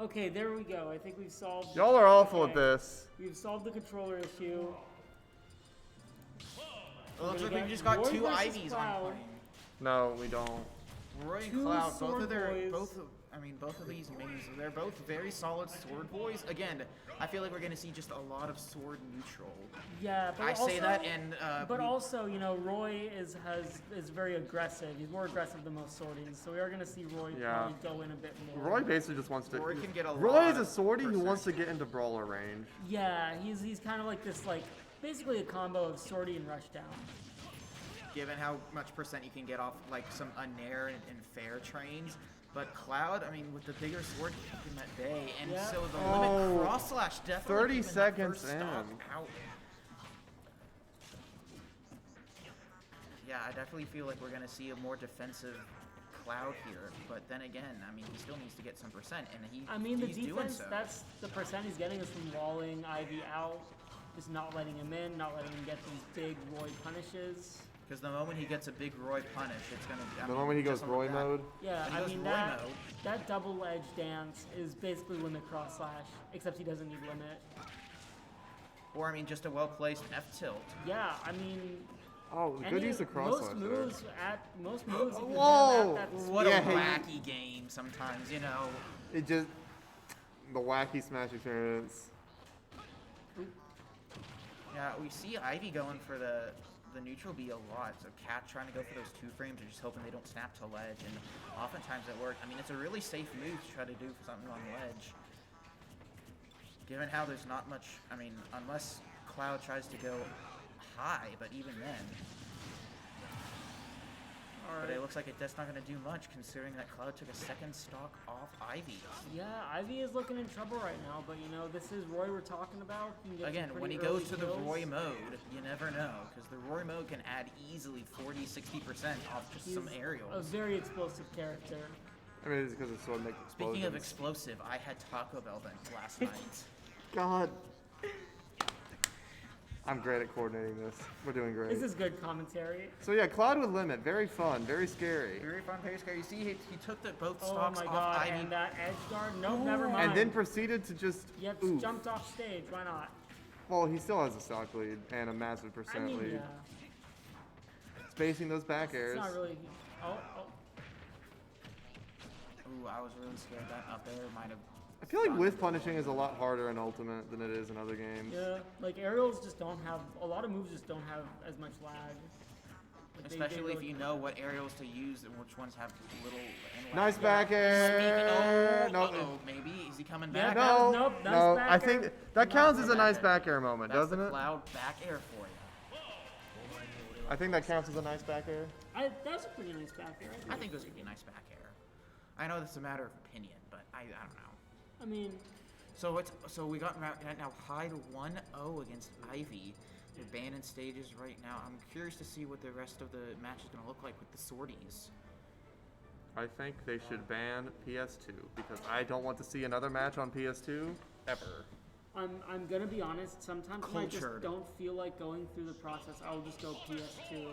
Okay, there we go. I think we've solved. Y'all are awful okay. at this. We've solved the controller issue. It looks like we just got Roy two versus Ivies Cloud. on point. No, we don't. Roy and Two Cloud, sword boys. both of these mains, they're both very solid sword boys. Again, I feel like we're gonna see just a lot of sword neutral. Yeah, but I also, say that, and but also, you know, Roy is very aggressive. He's more aggressive than most swordies, so we are gonna see Roy probably go in a bit more. Roy basically just wants to. Roy can get a Roy lot is a of swordie who wants to percent. get into brawler range. Yeah, he's kind of like this, like basically a combo of swordy and rushdown. Given how much percent you can get off like some Nair and fair trains. But Cloud, I mean, with the bigger sword in that day, and so the limit cross slash definitely 30 keeping that seconds first stock in. out. Yeah, I definitely feel like we're gonna see a more defensive Cloud here. But then again, I mean, he still needs to get some percent, and the he's doing defense, so. that's the percent he's getting is from walling Ivy out, just not letting him in, not letting him get these big Roy punishes. Because the moment he gets a big Roy punish, it's gonna. The moment he goes just like Roy that. mode. Yeah, When he I goes mean Roy that mode. that double edge dance is basically limit cross slash, except he doesn't need limit. Or I mean, just a well placed F tilt. Yeah, I mean. Oh, good use of cross most slash moves if you can Whoa! have that What Yeah, a hey. wacky game sometimes, you know. It just the wacky smash experience. Yeah, we see Ivy going for the neutral B a lot. So Cat trying to go for those 2 frames or just hoping they don't snap to ledge. And oftentimes it works. I mean, it's a really safe move to try to do something on ledge. Given how there's not much, I mean, unless Cloud tries to go high, but even then. But it looks like that's not going to do much considering that Cloud took a second stock off Ivy. Yeah, Ivy is looking in trouble right now, but you know, this is Roy we're talking about. He can get Again, some when he pretty goes early to the kills. Roy mode, you never know, because the Roy mode can add easily 40-60% off just He's some aerials. a very explosive character. I mean, it's because it's sword makes explosions. Speaking of explosive, I had Taco Bell then last night. God. I'm great at coordinating this. We're doing great. This is good commentary. So yeah, Cloud with limit, very fun, very scary. Very fun pace carry. You see, he took both Oh stocks my off god, Ivy. and that edge guard? Nope, never mind. And then proceeded to just Yep, oof. jumped off stage, why not? Well, he still has a stock lead and a massive percent I mean, lead. yeah. Spacing those back airs. It's not really... Oh. Ooh, I was really scared that up there might have. I feel like whiff punishing is a lot harder in Ultimate than it is in other games. Yeah, like aerials just don't have... A lot of moves just don't have as much lag. Like, Especially if really- you know what aerials to use and which ones have little. And Nice lag. back air. No, No, maybe is he coming Yeah, back? that was- no, nope, nice no. back I think air. that counts Not as a back nice air. back air moment, That's doesn't the it? Cloud back air for you. I think that counts as a nice back air. That's a pretty nice back air. I think it was gonna be a nice back air. I know that's a matter of opinion, but I don't know. I mean, So we got right now Hyde 1-0 against Ivy. They're banned in stages right now. I'm curious to see what the rest of the match is gonna look like with the sorties. I think they should ban PS2 because I don't want to see another match on PS2 ever. I'm gonna be honest. Sometimes when I just Cultured. don't feel like going through the process, I'll just go PS2.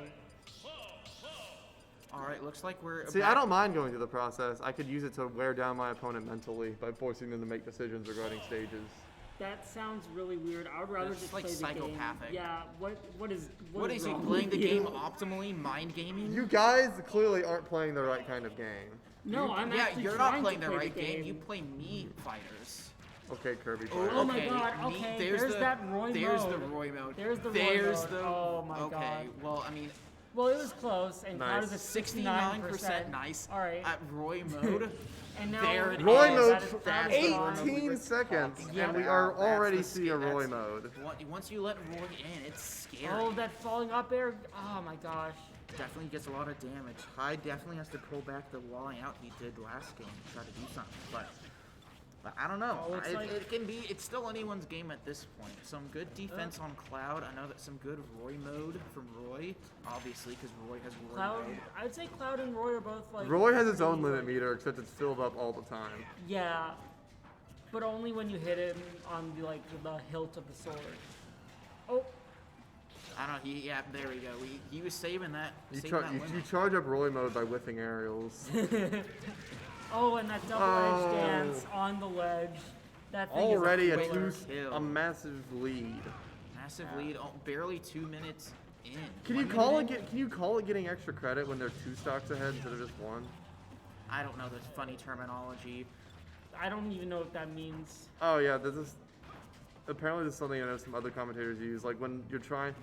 All right, looks like we're. See, I don't mind going through the process. I could use it to wear down my opponent mentally by forcing them to make decisions regarding stages. That sounds really weird. I would rather That's just like play the psychopathic. game. Yeah. What is What is he wrong playing with the you? game optimally? Mind gaming? You guys clearly aren't playing the right kind of game. No, I'm yeah, actually you're trying not playing to the play right the game. You play me fighters. Okay, Kirby. Oh, Oh my okay, god, me- okay, there's there's the- that Roy There's mode. the Roy mode. There's the Roy There's mode. the. Oh my okay, god. well, I mean, Well, it was close, and Cloud is Nice. at 69%. nice. All right. At Roy mode. And now There it Roy is. mode, that is- that is gone. 18 seconds, Yeah, and we wow, are that's already the see a sca- Roy that's- mode. Once you let Roy in, it's scary. Oh, that falling up air. Oh my gosh. Definitely gets a lot of damage. Hyde definitely has to pull back the walling out he did last game to try to do something, but I don't know. Oh, it's like- it can be. It's still anyone's game at this point. Some good defense on Cloud. I know that some good Roy mode from Roy, obviously, because Roy has Roy Cloud. mode. I'd say Cloud and Roy are both like. Roy has its own pretty, limit meter, except it's filled up all the time. Yeah, but only when you hit him on the hilt of the sword. Oh, I don't know. Yeah, there we go. He was saving that. You, saving that you limit. charge up Roy mode by whiffing aerials. Oh, and that double edge dance on the ledge. That thing Already is a killer. a massive lead. Massive lead, barely 2 minutes in. Can you call it getting extra credit when they're 2 stocks ahead instead of just 1? I don't know the funny terminology. I don't even know what that means. Oh yeah, apparently this is something I know some other commentators use. Like when you're trying.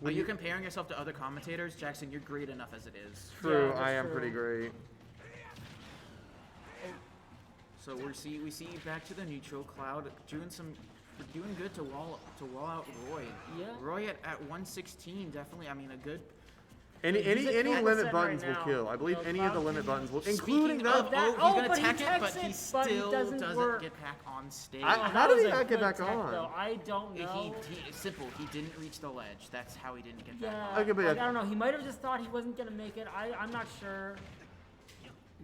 Are you comparing yourself to other commentators, Jackson? You're great enough as it is. True, Yeah, I am true. pretty great. So we see back to the neutral. Cloud doing good to wall out Roy. Yeah. Roy at 116 definitely. I mean, a good. Any He's at limit 10% buttons right will now. kill. I believe any of the limit buttons will, Speaking including of that. he's gonna but he tech it, but techs he it, still but he doesn't work. get back on stage. How did he That was a not get good back tech, on? Though. I don't know. It's simple. He didn't reach the ledge. That's how he didn't get back Yeah, on. Okay, but like, I don't know. He might have just thought he wasn't gonna make it. I'm not sure.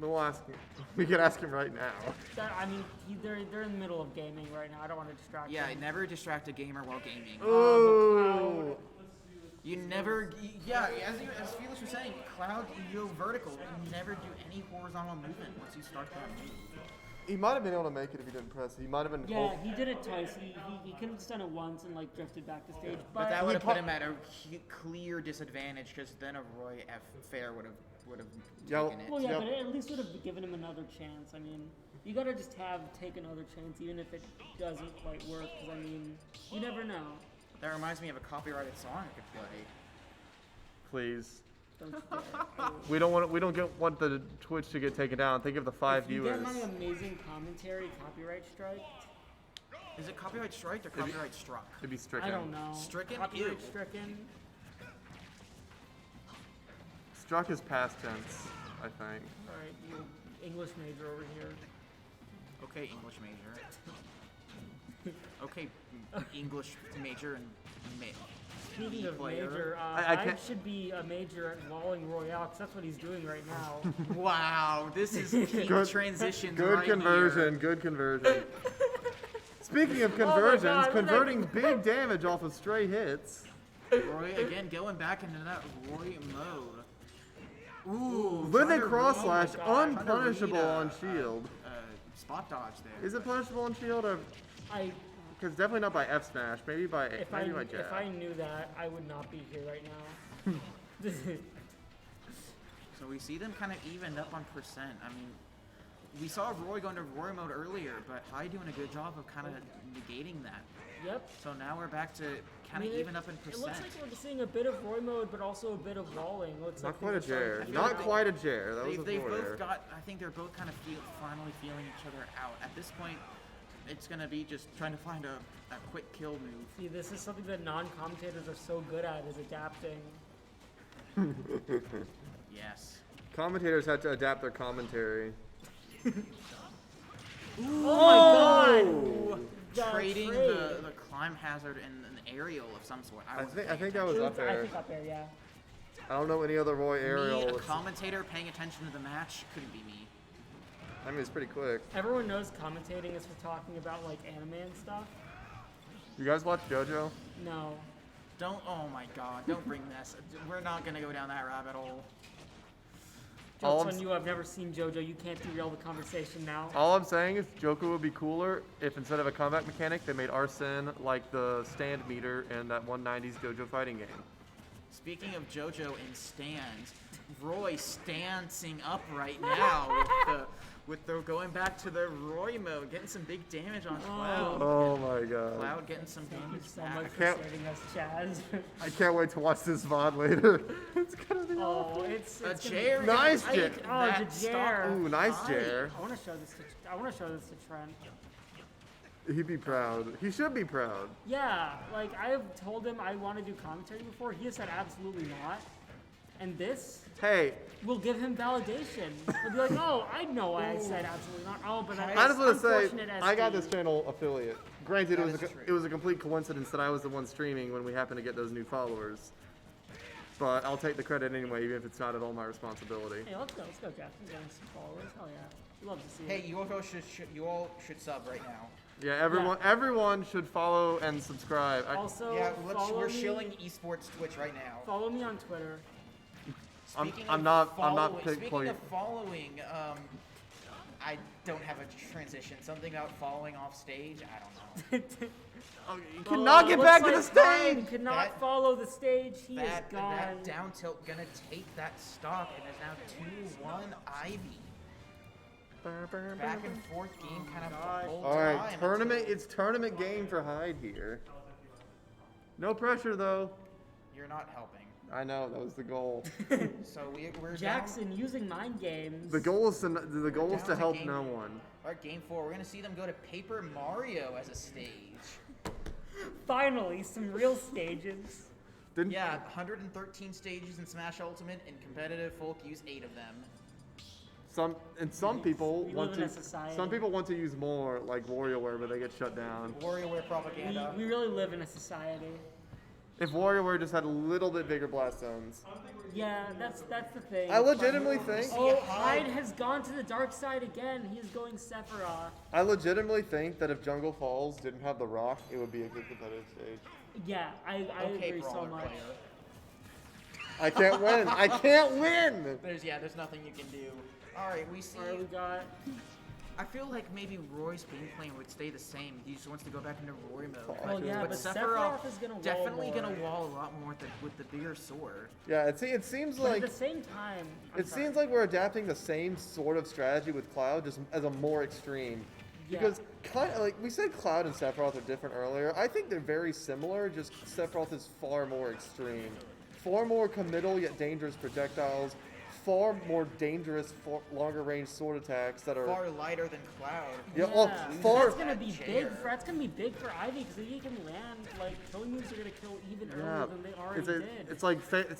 We'll ask him. We can ask him right now. I mean, they're in the middle of gaming right now. I don't want to distract Yeah, him. never distract a gamer while gaming. Ooh. You never, yeah, as Felix was saying, Cloud, you go vertical. You never do any horizontal movement once you start that move. He might have been able to make it if he didn't press. He might have been. Yeah, he did it twice. He could have just done it once and like drifted back to stage. But that would have put him at a clear disadvantage because then a Roy F. Fair would have taken it. Well, yeah, Yep. but it at least would have given him another chance. I mean, you gotta just take another chance, even if it doesn't quite work. Because I mean, you never know. That reminds me of a copyrighted song I could play. Please. Don't you dare. We don't want the Twitch to get taken down. Think of the 5 If you viewers. get my amazing commentary copyright strike, Is it copyright striked or copyright struck? It'd be stricken. I don't know. Stricken? Copyright Ew. stricken. Struck is past tense, I think. All right, you English major over here. Okay, English major. Okay, English major and Speaking of player. major, I I can't- should be a major at walling Royale because that's what he's doing right now. Wow, this is peak Good- transitions Good right conversion. Good conversion. Speaking of my conversions, God, converting big damage off of stray hits. here. Roy again going back into that Roy mode. Ooh, With a trying to cross read- slash, trying to read unpunishable a- on shield. Spot dodge there. Is it punishable on shield or? I Because definitely not by F smash. Maybe by if maybe by jab. if I knew that, I would not be here right now. So we see them kind of evened up on percent. I mean, we saw Roy go into Roy mode earlier, but Hyde doing a good job of kind of negating that. Yep. So now we're back to I kind of mean, even up in It percent. looks like we're seeing a bit of Roy mode, but also a bit of walling. Looks Not like quite a things are starting Jer. to Not feel quite a Jer. That was a They've both border. got. I think they're both kind of finally feeling each other out. At this point, it's gonna be just trying to find a quick kill move. See, this is something that non-commentators are so good at, is adapting. Yes. Commentators had to adapt their commentary. Oh my god! The Trading trade. the climb hazard and an aerial of some sort. I wasn't think paying that was It up I there. think up there, yeah. I don't know any other Roy Me, aerial. a commentator paying attention to the match, couldn't be me. I mean, it's pretty quick. Everyone knows commentating is for talking about like anime and stuff. You guys watch JoJo? No. Don't. Oh my God! Don't bring this. We're not gonna go down that rabbit hole. All Jokes I'm on you, I've never seen JoJo. You can't derail the conversation now. All I'm saying is Joker would be cooler if instead of a combat mechanic, they made Arsene like the stand meter in that 190s JoJo fighting game. Speaking of JoJo in stands, Roy stancing up right now with the going back to the Roy mode, getting some big damage on Cloud. Oh my god. Cloud getting some Thank you damage so back. much for can't- saving us, Chaz. I can't wait to watch this VOD later. It's gonna be Oh, it's A gonna Jer. be- Nice I- Jer. Oh, That the stock- Jer. Ooh, nice Hyde. Jer. I want to show this. I want to show this to Trent. He'd be proud. He should be proud. Yeah, like I've told him I want to do commentary before. He has said absolutely not. And this Hey, will give him validation. He'll be like, oh, I know why I said absolutely not. Oh, but I just want to say, unfortunate I got SD. this channel affiliate. Granted, That is true. it was a complete coincidence that I was the one streaming when we happened to get those new followers. But I'll take the credit anyway, even if it's not at all my responsibility. Hey, let's go, Jack. I'm getting some followers. Hell yeah. We love to see Hey, it. you all should sub right now. Yeah, everyone should follow and subscribe. Also, Yeah, follow we're me, shilling esports Twitch right now. Follow me on Twitter. I'm Speaking not of following, pick speaking point. of following, I don't have a transition. Something about falling off stage. I don't know. You cannot get back to the stage. He could not follow the stage. He is gone. That down tilt gonna take that stock, and there's now 2-1 Ivy. Back and forth game kind of the whole All right, time tournament. It's tournament game for Hyde here. No pressure though. You're not helping. I know that was the goal. So we're Jackson down. using mind games. The goal is to help game. no one. All right, game 4. We're gonna see them go to Paper Mario as a stage. Finally, some real stages. Yeah, 113 stages in Smash Ultimate, and competitive folk use 8 of them. Some people We want live in to. a society. Some people want to use more, like WarioWare, but they get shut down. WarioWare propaganda. We really live in a society. If WarioWare just had a little bit bigger blast zones. Yeah, that's the thing. I legitimately think. Oh, Hyde has gone to the dark side again. He is going Sephiroth. I legitimately think that if Jungle Falls didn't have the rock, it would be a good competitive stage. Yeah, I Okay, agree so brawler much. player. I can't win. I can't win. There's nothing you can do. All right, we see. Alright, we got. I feel like maybe Roy's game plan would stay the same. He just wants to go back into Roy mode. Well, yeah, but Sephiroth is gonna wall definitely more. gonna wall a lot more with the bigger sword. Yeah, it seems But like at the same time, it seems like we're adapting the same sort of strategy with Cloud, just as a more extreme. Yeah. Because kind of like we said, Cloud and Sephiroth are different earlier. I think they're very similar. Just Sephiroth is far more extreme, far more committal yet dangerous projectiles, far more dangerous, longer range sword attacks that are Far lighter than Cloud. Yeah, oh, far. That's gonna be Chair. big. That's gonna be big for Ivy because if he can land, like killing moves are gonna kill even earlier than they already did. It's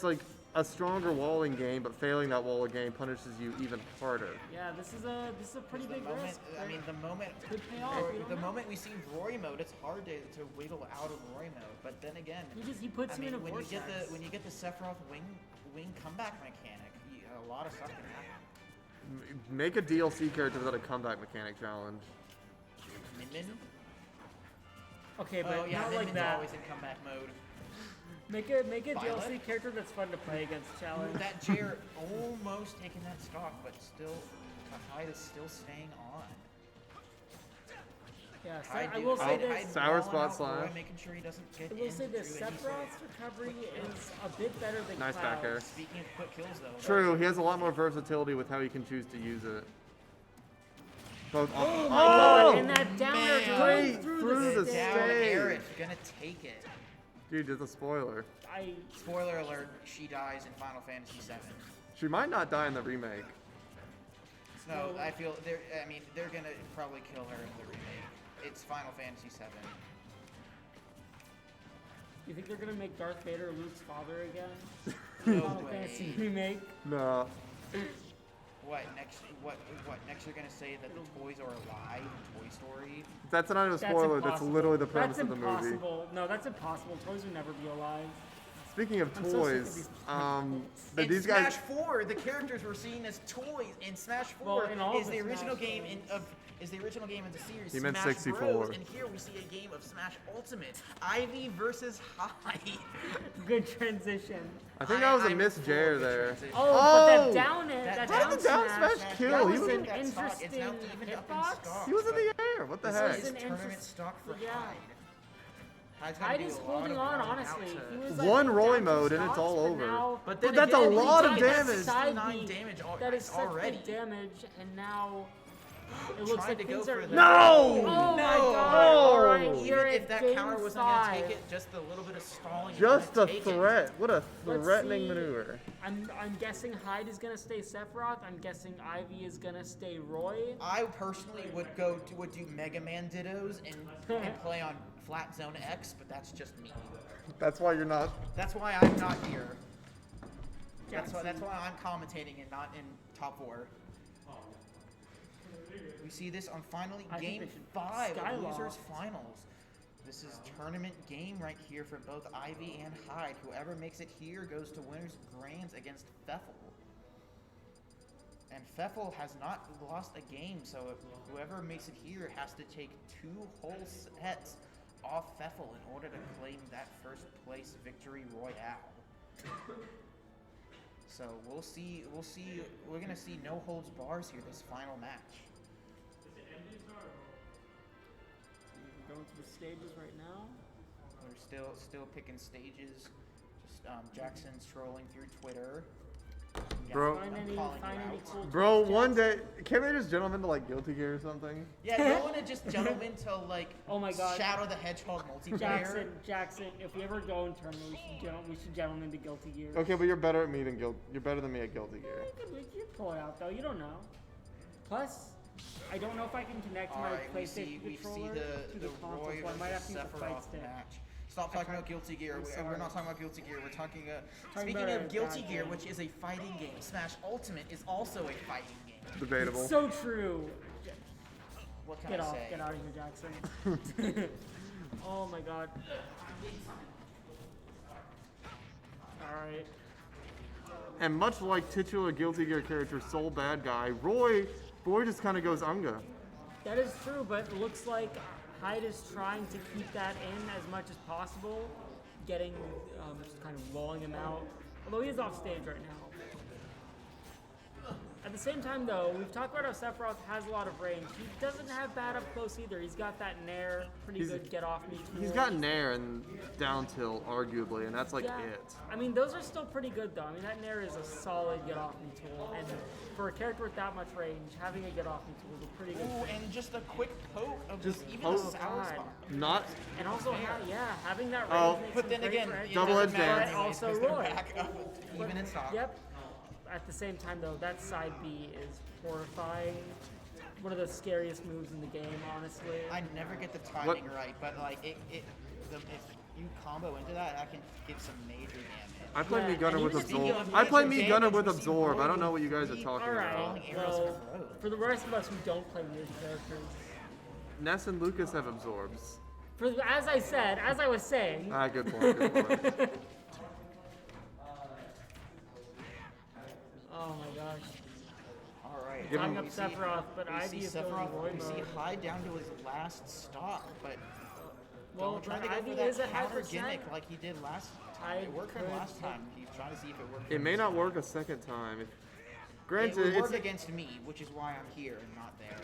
like a stronger walling game, but failing that walling game punishes you even harder. Yeah, this is a pretty big risk. I mean, the moment Could pay off, we don't the know. moment we see Roy mode, it's hard to wiggle out of Roy mode. But then again, He puts I you in mean, a when vortex. you get the Sephiroth wing comeback mechanic, a lot of stuff can happen. Make a DLC character without a comeback mechanic challenge. Min. Okay, but Oh yeah, not Min like Min's that. always in comeback mode. Make a DLC Violet? character that's fun to play against challenge. That Jair almost taking that stock, but still, Hyde is still staying on. Yeah, so Hyde I will say this. Hyde Sour balling spot out Roy, slash. making sure he doesn't get I will say into this. any sort of- Sephiroth's recovery is a bit better than Nice back air. Cloud's. Speaking of quick kills, though. True, he has a lot more versatility with how he can choose to use it. Both Oh my god, and that downer man. going Straight through through the the stage. Down stage. Aerith, gonna take it. Dude, just a spoiler. Spoiler alert, she dies in Final Fantasy VII. She might not die in the remake. No, I feel they're gonna probably kill her in the remake. It's Final Fantasy VII. You think they're gonna make Darth Vader Luke's father again? No Final way. Fantasy remake. No. What next? What next? They're gonna say that the toys are alive in Toy Story. That's not even a That's spoiler. That's impossible. literally the premise That's of the movie. impossible. No, that's impossible. Toys would never be alive. Speaking of I'm so sick of toys, these but In these Smash guys. 4, the characters were seen as toys. In Smash 4 Well, in all is the the original Smash game games. is the original game of the series. He meant Smash 64. Bros, and here we see a game of Smash Ultimate. Ivy versus Hyde. Good transition. I think that was a I'm miss for Jair the there. transition. Oh, but that Oh! down it, That that How down did the down smash. smash kill? That He was was an in- It's now interesting evened up in hitbox. stock. He was in the air. What the This heck? is an tournament interest- stock for yeah. Hyde. Hyde's gonna Hyde do is a lot holding of on, running honestly. out He to- was, One like, Roy down two mode and it's stocks, all but over. now- But But then that's a again, lot of he damage. did 69 damage That is such already. big damage, and now it looks Tried like to go things for are. the- No! Oh my No! god! All right, No! you're Even if at that game counter wasn't 5. gonna take it, just a little bit of stalling. Just a gonna take it. threat. What a Let's threatening see. maneuver. I'm guessing Hyde is gonna stay Sephiroth. I'm guessing Ivy is gonna stay Roy. I personally would do Mega Man dittos and play on Flat Zone X, but that's just me. That's why you're not. That's why I'm not here. That's Jackson. why I'm commentating and not in top 4. We see this on finally I think game they should 5 of Skyloft. Losers Finals. This is tournament game right here for both Ivy and Hyde. Whoever makes it here goes to winners grands against Pfeffel. And Pfeffel has not lost a game, so whoever makes it here has to take 2 whole sets off Pfeffel in order to claim that first place victory royale. So we're gonna see no holds bars here this final match. going to the stages right now. We're still picking stages. Just Jackson's trolling through Twitter. Bro. Find any cool Bro, tweets, one Jackson? day, can't they just gentlemen to like Guilty Gear or something? Yeah, you want to just gentlemen to like Oh my God. Shadow the Hedgehog multiplayer. Jackson, if we ever go in tournament, we should gentlemen to Guilty Gear. Okay, but you're better at me than You're better than me at Guilty Gear. You pull it out though. You don't know. Plus, I don't know if I can connect my Alright, we PlayStation see controller to the the console, Roy so I might have to versus use the fight Sephiroth stick. match. Stop talking about Guilty Gear. We're not talking about Guilty Gear. We're talking. Speaking about of a Guilty bad Gear, game. which is a fighting game, Smash Ultimate is also a fighting game. Debatable. It's so true. What can Get I off, say? get out of here, Jackson. Oh my God. Alright. And much like titular Guilty Gear character Soul Bad Guy, Roy just kind of goes unga. That is true, but it looks like Hyde is trying to keep that in as much as possible, getting, just kind of lulling him out. Although he is off stage right now. At the same time, though, we've talked about how Sephiroth has a lot of range. He doesn't have bad up close either. He's got that Nair, pretty good get off me tool. He's got Nair and down tilt, arguably, and that's like Yeah. it. I mean, those are still pretty good, though. I mean, that Nair is a solid get off me tool, and for a character with that much range, having a get off me tool is a pretty good. Ooh, and just a quick poke of Just even poke. a sour God. spot. Not. And also, having that range Oh. makes But him then great again, for edge Double guards. edge dance. And also because they're Roy. back up, even in stock. Yep. At the same time, though, that side B is horrifying. One of the scariest moves in the game, honestly. I never get the timing right, but like if you combo into that, I can get some major damage. I play Yeah, me Gunner and with even Absorb. speaking of I play major me Gunner damage, with we see Absorb. I don't Roy know what you guys are keep- talking All right. about. Arrows Well, in a row. for the rest of us who don't play weird characters, Ness and Lucas have Absorbs. as I was saying, Ah, good point. Good point. oh my gosh. All right. Give Tying him- up Sephiroth, but we Ivy see is going Sephiroth. Roy We see mode. Hyde down to his last stock, but Well, trying to but go Ivy for that is at counter 100%. gimmick like he did last time. It worked for him could last take- time. He's trying to see if it worked. For It him may this not time. work a second time. It Granted, would it's work against me, which is why I'm here and not there.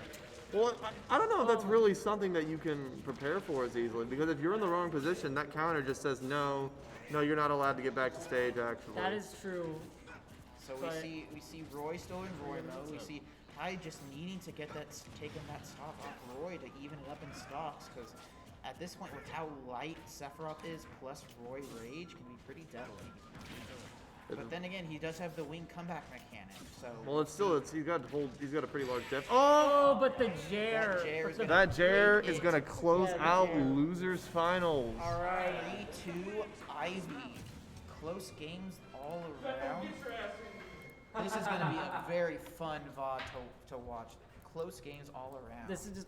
well. I don't know if that's really something that you can prepare for as easily because if you're in the wrong position, that counter just says no, you're not allowed to get back to stage. Actually, That is true. So But- we see Roy still in Roy mode. We see Hyde just needing to get taking that stock off Roy to even it up in stocks because at this point with how light Sephiroth is plus Roy rage can be pretty deadly. But then again, he does have the wing comeback mechanic, so Well, he's got a pretty large depth. Oh, but the Jair. That Jair But is the- That Jair Great is hit. gonna close Yeah, the out Jair. losers finals. All right. 3-2 Ivy. Close games all around. This is going to be a very fun VOD to watch. Close games all around. This is just